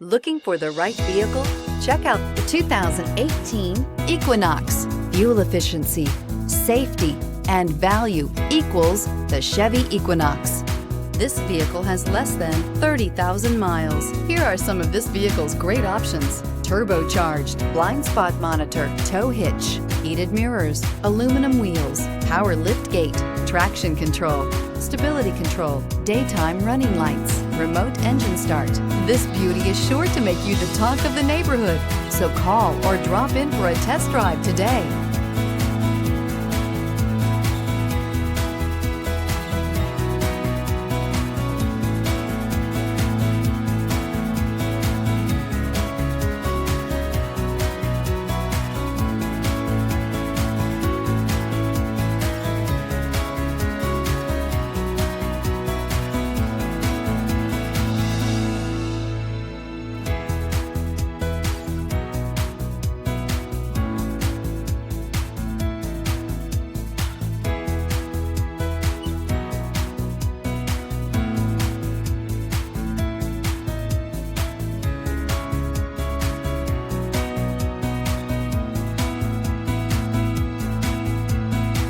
Looking for the right vehicle? Check out the 2018 Equinox. Fuel efficiency, safety, and value equals the Chevy Equinox. This vehicle has less than 30,000 miles. Here are some of this vehicle's great options: turbocharged, blind spot monitor, tow hitch, heated mirrors, aluminum wheels, power lift gate, traction control, stability control, daytime running lights, remote engine start. This beauty is sure to make you the talk of the neighborhood. So call or drop in for a test drive today.